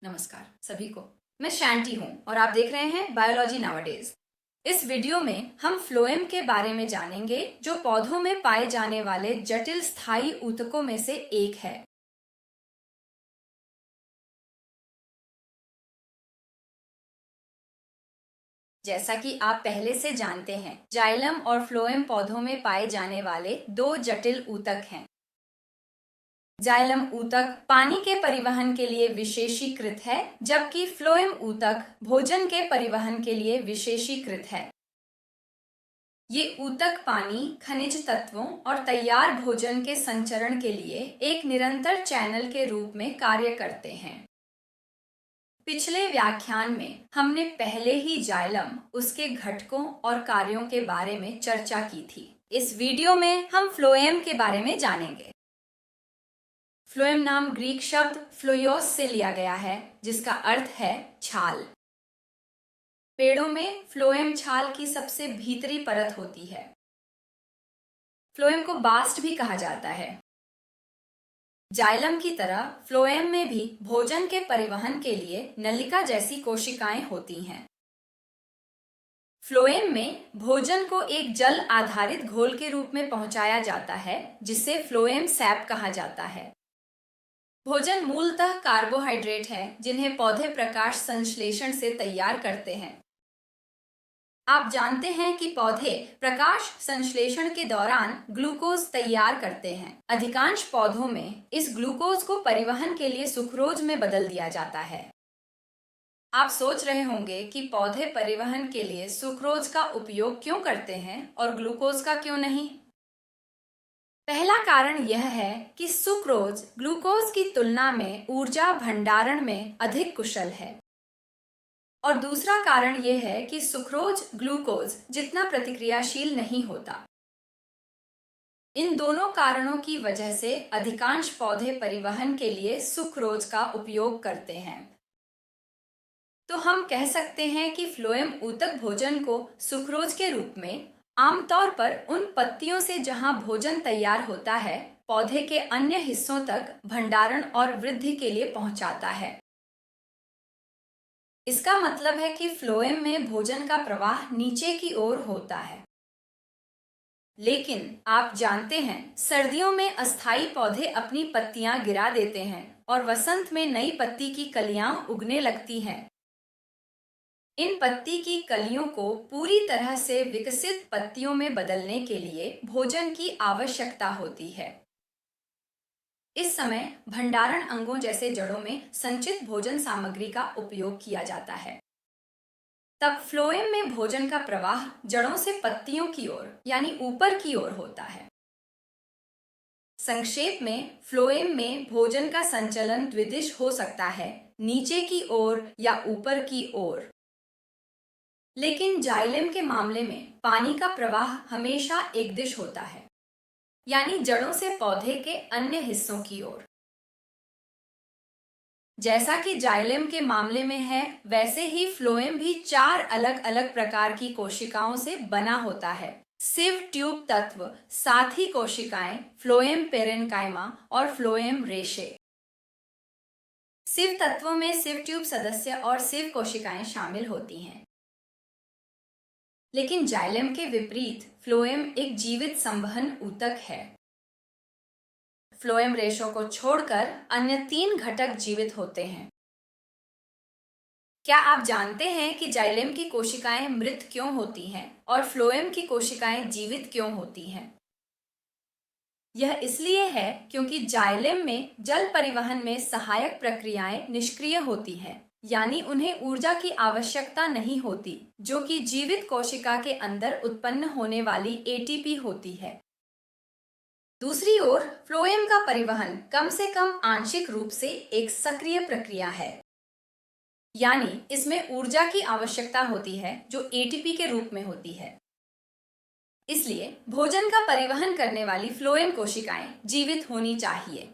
नमस्कार सभी को। मैं शांति हूँ और आप देख रहे हैं बायोलॉजी नाउअडेज। इस वीडियो में हम फ्लोएम के बारे में जानेंगे, जो पौधों में पाए जाने वाले जटिल स्थायी ऊतकों में से एक है। जैसा कि आप पहले से जानते हैं, जाइलम और फ्लोएम पौधों में पाए जाने वाले दो जटिल ऊतक हैं। जाइलम ऊतक पानी के परिवहन के लिए विशेषीकृत है, जबकि फ्लोएम ऊतक भोजन के परिवहन के लिए विशेषीकृत है। ये ऊतक पानी, खनिज तत्वों और तैयार भोजन के संचरण के लिए एक निरंतर चैनल के रूप में कार्य करते हैं। पिछले व्याख्यान में हमने पहले ही जाइलम, उसके घटकों और कार्यों के बारे में चर्चा की थी। इस वीडियो में हम फ्लोएम के बारे में जानेंगे। फ्लोएम नाम ग्रीक शब्द फ्लोयोस से लिया गया है, जिसका अर्थ है छाल। पेड़ों में फ्लोएम छाल की सबसे भीतरी परत होती है। फ्लोएम को बास्ट भी कहा जाता है। जाइलम की तरह फ्लोएम में भी भोजन के परिवहन के लिए नलिका जैसी कोशिकाएं होती हैं। फ्लोएम में भोजन को एक जल आधारित घोल के रूप में पहुंचाया जाता है, जिसे फ्लोएम सैप कहा जाता है। भोजन मूलतः कार्बोहाइड्रेट है, जिन्हें पौधे प्रकाश संश्लेषण से तैयार करते हैं। आप जानते हैं कि पौधे प्रकाश संश्लेषण के दौरान ग्लूकोज तैयार करते हैं। अधिकांश पौधों में इस ग्लूकोज को परिवहन के लिए सुक्रोज में बदल दिया जाता है। आप सोच रहे होंगे कि पौधे परिवहन के लिए सुक्रोज का उपयोग क्यों करते हैं और ग्लूकोज का क्यों नहीं? पहला कारण यह है कि सुक्रोज ग्लूकोज की तुलना में ऊर्जा भंडारण में अधिक कुशल है। और दूसरा कारण यह है कि सुक्रोज ग्लूकोज जितना प्रतिक्रियाशील नहीं होता। इन दोनों कारणों की वजह से अधिकांश पौधे परिवहन के लिए सुक्रोज का उपयोग करते हैं। तो हम कह सकते हैं कि फ्लोएम ऊतक भोजन को सुक्रोज के रूप में आमतौर पर उन पत्तियों से जहां भोजन तैयार होता है, पौधे के अन्य हिस्सों तक भंडारण और वृद्धि के लिए पहुंचाता है। इसका मतलब है कि फ्लोएम में भोजन का प्रवाह नीचे की ओर होता है। लेकिन आप जानते हैं, सर्दियों में अस्थायी पौधे अपनी पत्तियां गिरा देते हैं और वसंत में नई पत्ती की कलियां उगने लगती हैं। इन पत्ती की कलियों को पूरी तरह से विकसित पत्तियों में बदलने के लिए भोजन की आवश्यकता होती है। इस समय भंडारण अंगों जैसे जड़ों में संचित भोजन सामग्री का उपयोग किया जाता है। तब फ्लोएम में भोजन का प्रवाह जड़ों से पत्तियों की ओर, यानी ऊपर की ओर होता है। संक्षेप में, फ्लोएम में भोजन का संचलन द्विदिश हो सकता है, नीचे की ओर या ऊपर की ओर। लेकिन जाइलम के मामले में पानी का प्रवाह हमेशा एक दिश होता है, यानी जड़ों से पौधे के अन्य हिस्सों की ओर। जैसा कि जाइलम के मामले में है, वैसे ही फ्लोएम भी 4 अलग अलग प्रकार की कोशिकाओं से बना होता है। सिव ट्यूब तत्व, साथी कोशिकाएं, फ्लोएम पेरेन्काइमा और फ्लोएम रेशे। सिव तत्वों में सिव ट्यूब सदस्य और सिव कोशिकाएं शामिल होती हैं। लेकिन जाइलम के विपरीत फ्लोएम एक जीवित संवहन ऊतक है। फ्लोएम रेशों को छोड़कर अन्य 3 घटक जीवित होते हैं। क्या आप जानते हैं कि जाइलम की कोशिकाएं मृत क्यों होती हैं और फ्लोएम की कोशिकाएं जीवित क्यों होती हैं? यह इसलिए है क्योंकि जाइलम में जल परिवहन में सहायक प्रक्रियाएं निष्क्रिय होती हैं, यानी उन्हें ऊर्जा की आवश्यकता नहीं होती, जो कि जीवित कोशिका के अंदर उत्पन्न होने वाली एटीपी होती है। दूसरी ओर फ्लोएम का परिवहन कम से कम आंशिक रूप से एक सक्रिय प्रक्रिया है, यानी इसमें ऊर्जा की आवश्यकता होती है जो एटीपी के रूप में होती है। इसलिए भोजन का परिवहन करने वाली फ्लोएम कोशिकाएं जीवित होनी चाहिए।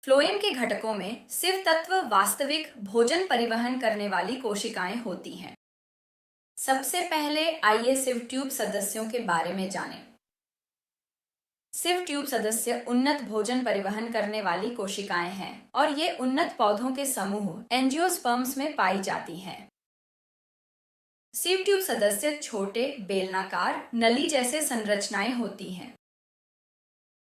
फ्लोएम के घटकों में सिव तत्व वास्तविक भोजन परिवहन करने वाली कोशिकाएं होती हैं। सबसे पहले आइए सिव ट्यूब सदस्यों के बारे में जानें। सिव ट्यूब सदस्य उन्नत भोजन परिवहन करने वाली कोशिकाएं हैं और ये उन्नत पौधों के समूह एंजियोस्पर्म्स में पाई जाती हैं। सिव ट्यूब सदस्य छोटे बेलनाकार नली जैसे संरचनाएं होती हैं।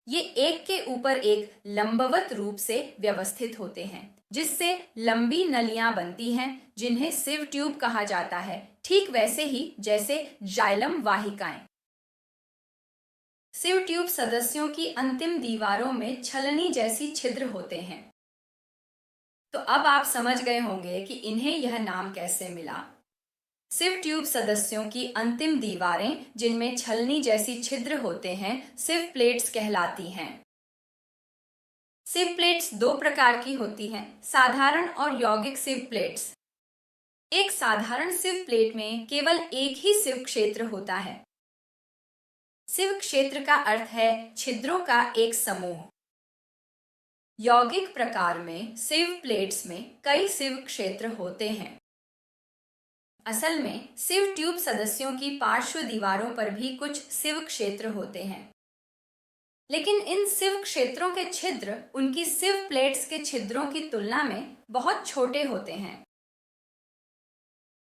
ये एक के ऊपर एक लंबवत रूप से व्यवस्थित होते हैं, जिससे लंबी नलियां बनती हैं जिन्हें सिव ट्यूब कहा जाता है, ठीक वैसे ही जैसे जाइलम वाहिकाएं। सिव ट्यूब सदस्यों की अंतिम दीवारों में छलनी जैसी छिद्र होते हैं। तो अब आप समझ गए होंगे कि इन्हें यह नाम कैसे मिला। सिव ट्यूब सदस्यों की अंतिम दीवारें जिनमें छलनी जैसी छिद्र होते हैं सिव प्लेट्स कहलाती हैं। सिव प्लेट्स दो प्रकार की होती हैं, साधारण और यौगिक सिव प्लेट्स। एक साधारण सिव प्लेट में केवल एक ही सिव क्षेत्र होता है। सिव क्षेत्र का अर्थ है छिद्रों का एक समूह। यौगिक प्रकार में सिव प्लेट्स में कई सिव क्षेत्र होते हैं। असल में सिव ट्यूब सदस्यों की पार्श्व दीवारों पर भी कुछ सिव क्षेत्र होते हैं, लेकिन इन सिव क्षेत्रों के छिद्र उनकी सिव प्लेट्स के छिद्रों की तुलना में बहुत छोटे होते हैं।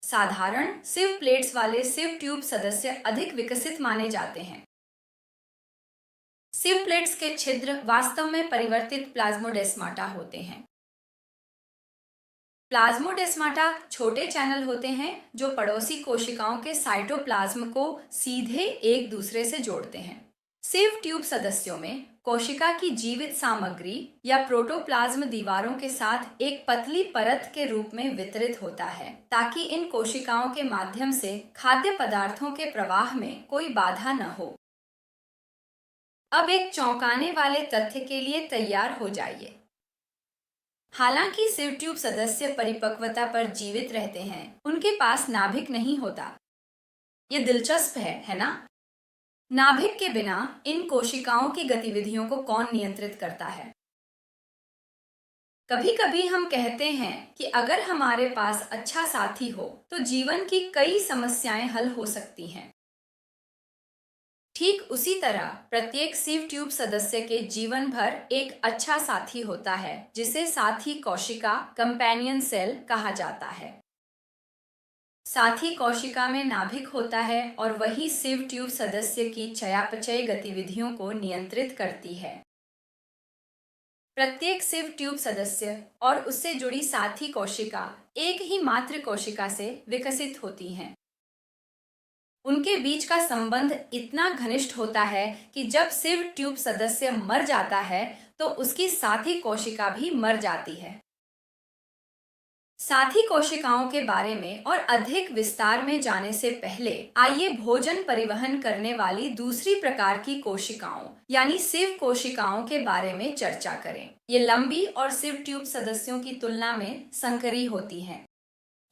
साधारण सिव प्लेट्स वाले सिव ट्यूब सदस्य अधिक विकसित माने जाते हैं। सिव प्लेट्स के छिद्र वास्तव में परिवर्तित प्लाज्मोडेस्माटा होते हैं। प्लाज्मोडेस्माटा छोटे चैनल होते हैं जो पड़ोसी कोशिकाओं के साइटोप्लाज्म को सीधे एक दूसरे से जोड़ते हैं। सिव ट्यूब सदस्यों में कोशिका की जीवित सामग्री या प्रोटोप्लाज्म दीवारों के साथ एक पतली परत के रूप में वितरित होता है, ताकि इन कोशिकाओं के माध्यम से खाद्य पदार्थों के प्रवाह में कोई बाधा न हो। अब एक चौंकाने वाले तथ्य के लिए तैयार हो जाइए। हालांकि सिव ट्यूब सदस्य परिपक्वता पर जीवित रहते हैं, उनके पास नाभिक नहीं होता। ये दिलचस्प है ना? नाभिक के बिना इन कोशिकाओं की गतिविधियों को कौन नियंत्रित करता है? कभी कभी हम कहते हैं कि अगर हमारे पास अच्छा साथी हो तो जीवन की कई समस्याएं हल हो सकती हैं। ठीक उसी तरह प्रत्येक सिव ट्यूब सदस्य के जीवन भर एक अच्छा साथी होता है, जिसे साथी कोशिका कंपेनियन सेल कहा जाता है। साथी कोशिका में नाभिक होता है और वही सिव ट्यूब सदस्य की चयापचय गतिविधियों को नियंत्रित करती है। प्रत्येक सिव ट्यूब सदस्य और उससे जुड़ी साथी कोशिका एक ही मात्र कोशिका से विकसित होती हैं। उनके बीच का संबंध इतना घनिष्ठ होता है कि जब सिव ट्यूब सदस्य मर जाता है तो उसकी साथी कोशिका भी मर जाती है। साथी कोशिकाओं के बारे में और अधिक विस्तार में जाने से पहले आइए भोजन परिवहन करने वाली दूसरी प्रकार की कोशिकाओं यानी सिव कोशिकाओं के बारे में चर्चा करें। ये लंबी और सिव ट्यूब सदस्यों की तुलना में संकरी होती हैं।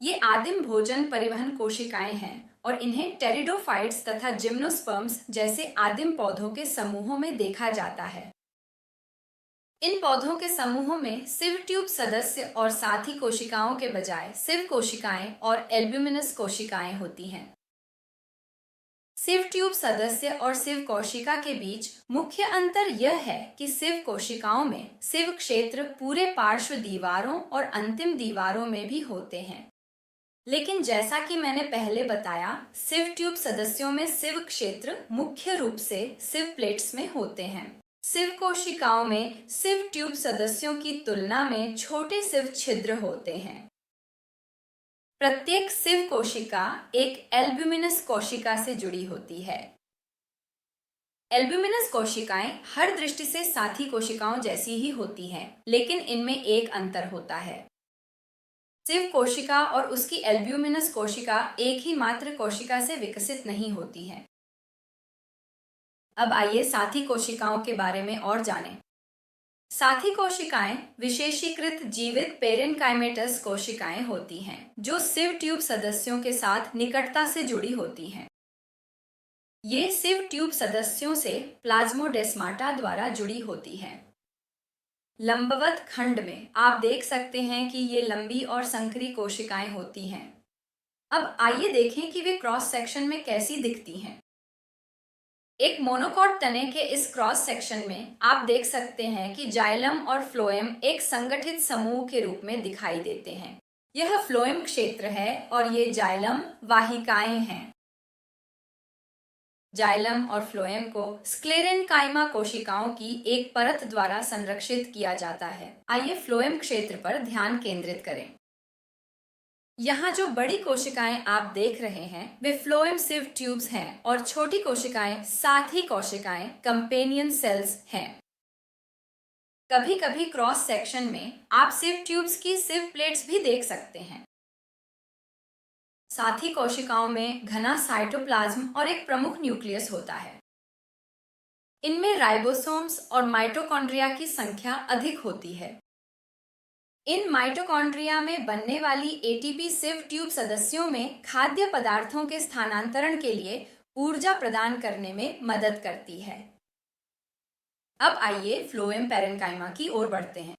ये आदिम भोजन परिवहन कोशिकाएं हैं और इन्हें टेरिडोफाइट्स तथा जिम्नोस्पर्म्स जैसे आदिम पौधों के समूहों में देखा जाता है। इन पौधों के समूहों में सिव ट्यूब सदस्य और साथी कोशिकाओं के बजाय सिव कोशिकाएं और एल्ब्यूमिनस कोशिकाएं होती हैं। सिव ट्यूब सदस्य और सिव कोशिका के बीच मुख्य अंतर यह है कि सिव कोशिकाओं में सिव क्षेत्र पूरे पार्श्व दीवारों और अंतिम दीवारों में भी होते हैं, लेकिन जैसा कि मैंने पहले बताया, सिव ट्यूब सदस्यों में सिव क्षेत्र मुख्य रूप से सिव प्लेट्स में होते हैं। सिव कोशिकाओं में सिव ट्यूब सदस्यों की तुलना में छोटे सिव छिद्र होते हैं। प्रत्येक सिव कोशिका एक एल्ब्यूमिनस कोशिका से जुड़ी होती है। एल्ब्यूमिनस कोशिकाएं हर दृष्टि से साथी कोशिकाओं जैसी ही होती हैं, लेकिन इनमें एक अंतर होता है। सिव कोशिका और उसकी एल्ब्यूमिनस कोशिका एक ही मात्र कोशिका से विकसित नहीं होती है। अब आइए साथी कोशिकाओं के बारे में और जानें। साथी कोशिकाएं विशेषीकृत जीवित पेरेनकाइमेटस कोशिकाएं होती हैं, जो सिव ट्यूब सदस्यों के साथ निकटता से जुड़ी होती हैं। ये सिव ट्यूब सदस्यों से प्लाज्मोडेस्माटा द्वारा जुड़ी होती हैं। लंबवत खंड में आप देख सकते हैं कि ये लंबी और संकरी कोशिकाएं होती हैं। अब आइए देखें कि वे क्रॉस सेक्शन में कैसी दिखती हैं। एक मोनोकॉट तने के इस क्रॉस सेक्शन में आप देख सकते हैं कि जाइलम और फ्लोएम एक संगठित समूह के रूप में दिखाई देते हैं। यह फ्लोएम क्षेत्र है और ये जाइलम वाहिकाएं हैं। जाइलम और फ्लोएम को स्क्लेरेनकाइमा कोशिकाओं की एक परत द्वारा संरक्षित किया जाता है। आइए फ्लोएम क्षेत्र पर ध्यान केंद्रित करें। यहाँ जो बड़ी कोशिकाएं आप देख रहे हैं वे फ्लोएम सिव ट्यूब्स हैं और छोटी कोशिकाएं साथी कोशिकाएं कंपेनियन सेल्स हैं। कभी कभी क्रॉस सेक्शन में आप सिव ट्यूब्स की सिव प्लेट्स भी देख सकते हैं। साथी कोशिकाओं में घना साइटोप्लाज्म और एक प्रमुख न्यूक्लियस होता है। इनमें राइबोसोम्स और माइटोकॉन्ड्रिया की संख्या अधिक होती है। इन माइटोकॉन्ड्रिया में बनने वाली एटीपी सिव ट्यूब सदस्यों में खाद्य पदार्थों के स्थानांतरण के लिए ऊर्जा प्रदान करने में मदद करती है। अब आइए फ्लोएम पैरेन्काइमा की ओर बढ़ते हैं।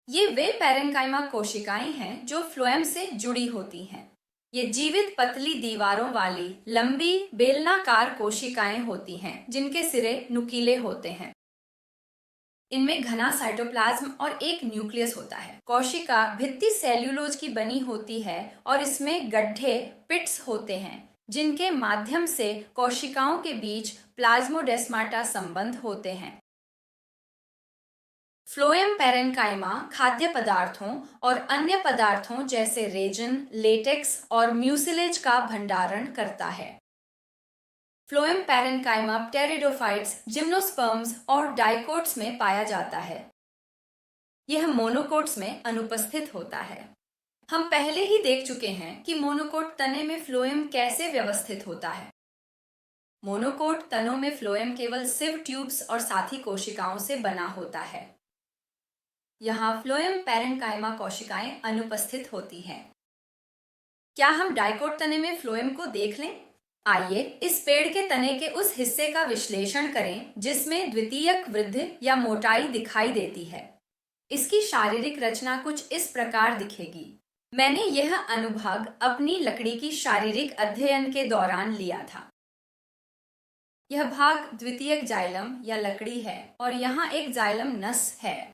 ये वे पैरेन्काइमा कोशिकाएं हैं जो फ्लोएम से जुड़ी होती हैं। ये जीवित पतली दीवारों वाली लंबी बेलनाकार कोशिकाएं होती हैं जिनके सिरे नुकीले होते हैं। इनमें घना साइटोप्लाज्म और एक न्यूक्लियस होता है। कोशिका भित्ति सेल्यूलोज की बनी होती है और इसमें गड्ढे पिट्स होते हैं जिनके माध्यम से कोशिकाओं के बीच प्लाज्मोडेस्माटा संबंध होते हैं। फ्लोएम पैरेन्काइमा खाद्य पदार्थों और अन्य पदार्थों जैसे रेजिन, लेटेक्स और म्यूसिलेज का भंडारण करता है। फ्लोएम पैरेन्काइमा प्टेरिडोफाइट्स, जिम्नोस्पर्म्स और डाइकोट्स में पाया जाता है। यह मोनोकोट्स में अनुपस्थित होता है। हम पहले ही देख चुके हैं कि मोनोकोट तने में फ्लोएम कैसे व्यवस्थित होता है। मोनोकोट तनों में फ्लोएम केवल सिव ट्यूब्स और साथी कोशिकाओं से बना होता है। यहाँ फ्लोएम पैरेन्काइमा कोशिकाएं अनुपस्थित होती हैं। क्या हम डाइकोट तने में फ्लोएम को देख लें? आइए इस पेड़ के तने के उस हिस्से का विश्लेषण करें जिसमें द्वितीयक वृद्धि या मोटाई दिखाई देती है। इसकी शारीरिक रचना कुछ इस प्रकार दिखेगी। मैंने यह अनुभाग अपनी लकड़ी की शारीरिक अध्ययन के दौरान लिया था। यह भाग द्वितीयक जाइलम या लकड़ी है और यहाँ एक जाइलम नस है।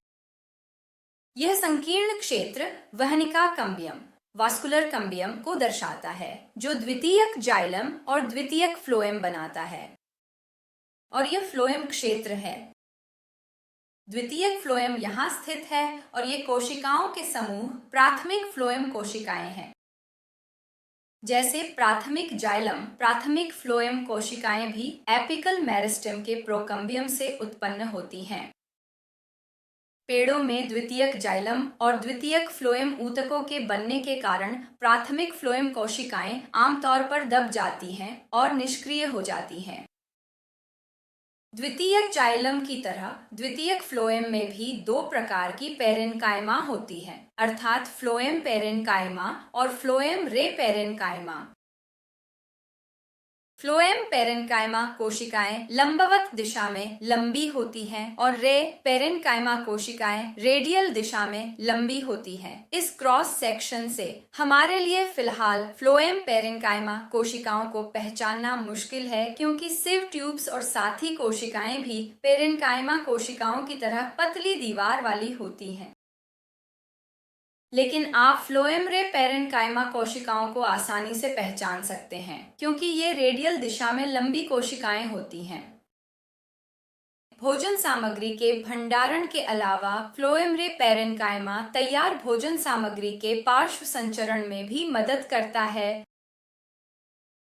यह संकीर्ण क्षेत्र वहनिका कंबियम वास्कुलर कंबियम को दर्शाता है जो द्वितीयक जाइलम और द्वितीयक फ्लोएम बनाता है और यह फ्लोएम क्षेत्र है। द्वितीयक फ्लोएम यहाँ स्थित है और ये कोशिकाओं के समूह प्राथमिक फ्लोएम कोशिकाएं हैं। जैसे प्राथमिक जाइलम प्राथमिक फ्लोएम कोशिकाएं भी एपिकल मेरिस्टेम के प्रोकम्बियम से उत्पन्न होती हैं। पेड़ों में द्वितीयक जाइलम और द्वितीयक फ्लोएम ऊतकों के बनने के कारण प्राथमिक फ्लोएम कोशिकाएं आमतौर पर दब जाती हैं और निष्क्रिय हो जाती हैं। द्वितीयक जाइलम की तरह द्वितीयक फ्लोएम में भी दो प्रकार की पैरेन्काइमा होती है, अर्थात फ्लोएम पैरेन्काइमा और फ्लोएम रे पैरेन्काइमा। फ्लोएम पैरेन्काइमा कोशिकाएं लंबवत दिशा में लंबी होती हैं और रे पैरेन्काइमा कोशिकाएं रेडियल दिशा में लंबी होती हैं। इस क्रॉस सेक्शन से हमारे लिए फिलहाल फ्लोएम पैरेन्काइमा कोशिकाओं को पहचानना मुश्किल है क्योंकि सिव ट्यूब्स और साथी कोशिकाएं भी पैरेन्काइमा कोशिकाओं की तरह पतली दीवार वाली होती हैं। लेकिन आप फ्लोएम रे पैरेन्काइमा कोशिकाओं को आसानी से पहचान सकते हैं क्योंकि ये रेडियल दिशा में लंबी कोशिकाएं होती हैं। भोजन सामग्री के भंडारण के अलावा फ्लोएम रे पैरेन्काइमा तैयार भोजन सामग्री के पार्श्व संचरण में भी मदद करता है।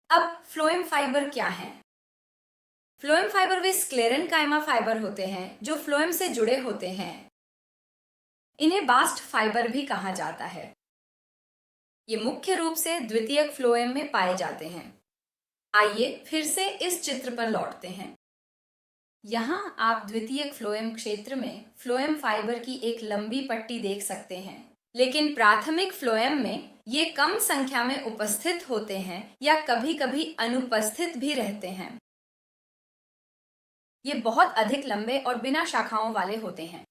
अब फ्लोएम फाइबर क्या है? फ्लोएम फाइबर वे स्क्लेरेनकाइमा फाइबर होते हैं जो फ्लोएम से जुड़े होते हैं। इन्हें बास्ट फाइबर भी कहा जाता है। ये मुख्य रूप से द्वितीयक फ्लोएम में पाए जाते हैं। आइए फिर से इस चित्र पर लौटते हैं। यहाँ आप द्वितीयक फ्लोएम क्षेत्र में फ्लोएम फाइबर की एक लंबी पट्टी देख सकते हैं, लेकिन प्राथमिक फ्लोएम में ये कम संख्या में उपस्थित होते हैं या कभी-कभी अनुपस्थित भी रहते हैं। ये बहुत अधिक लंबे और बिना शाखाओं वाले होते हैं।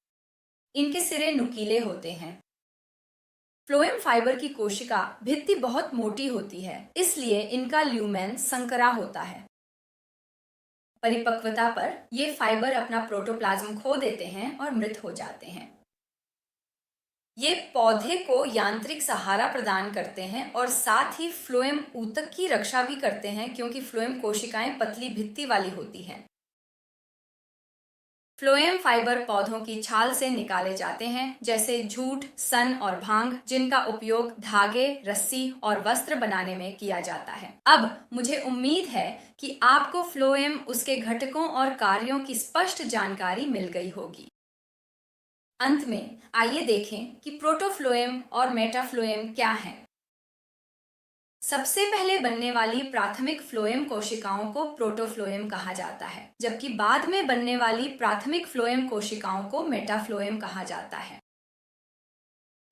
इनके सिरे नुकीले होते हैं। फ्लोएम फाइबर की कोशिका भित्ति बहुत मोटी होती है, इसलिए इनका ल्यूमेन संकरा होता है। परिपक्वता पर ये फाइबर अपना प्रोटोप्लाज्म खो देते हैं और मृत हो जाते हैं। ये पौधे को यांत्रिक सहारा प्रदान करते हैं और साथ ही फ्लोएम ऊतक की रक्षा भी करते हैं, क्योंकि फ्लोएम कोशिकाएं पतली भित्ति वाली होती हैं। फ्लोएम फाइबर पौधों की छाल से निकाले जाते हैं, जैसे जूट, सन और भांग, जिनका उपयोग धागे, रस्सी और वस्त्र बनाने में किया जाता है। अब मुझे उम्मीद है कि आपको फ्लोएम, उसके घटकों और कार्यों की स्पष्ट जानकारी मिल गई होगी। अंत में आइए देखें कि प्रोटोफ्लोएम और मेटाफ्लोएम क्या है। सबसे पहले बनने वाली प्राथमिक फ्लोएम कोशिकाओं को प्रोटोफ्लोएम कहा जाता है, जबकि बाद में बनने वाली प्राथमिक फ्लोएम कोशिकाओं को मेटाफ्लोएम कहा जाता है।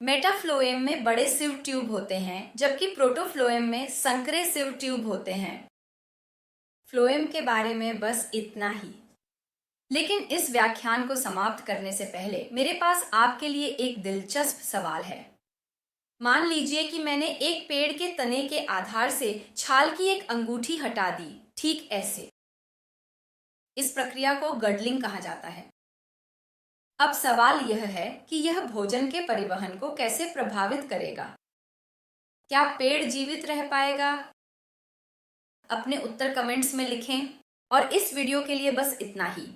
मेटाफ्लोएम में बड़े सिव ट्यूब होते हैं, जबकि प्रोटोफ्लोएम में संकरे सिव ट्यूब होते हैं। फ्लोएम के बारे में बस इतना ही। लेकिन इस व्याख्यान को समाप्त करने से पहले मेरे पास आपके लिए एक दिलचस्प सवाल है। मान लीजिए कि मैंने एक पेड़ के तने के आधार से छाल की एक अंगूठी हटा दी, ठीक ऐसे। इस प्रक्रिया को गडलिंग कहा जाता है। अब सवाल यह है कि यह भोजन के परिवहन को कैसे प्रभावित करेगा। क्या पेड़ जीवित रह पाएगा? अपने उत्तर कमेंट्स में लिखें। और इस वीडियो के लिए बस इतना ही।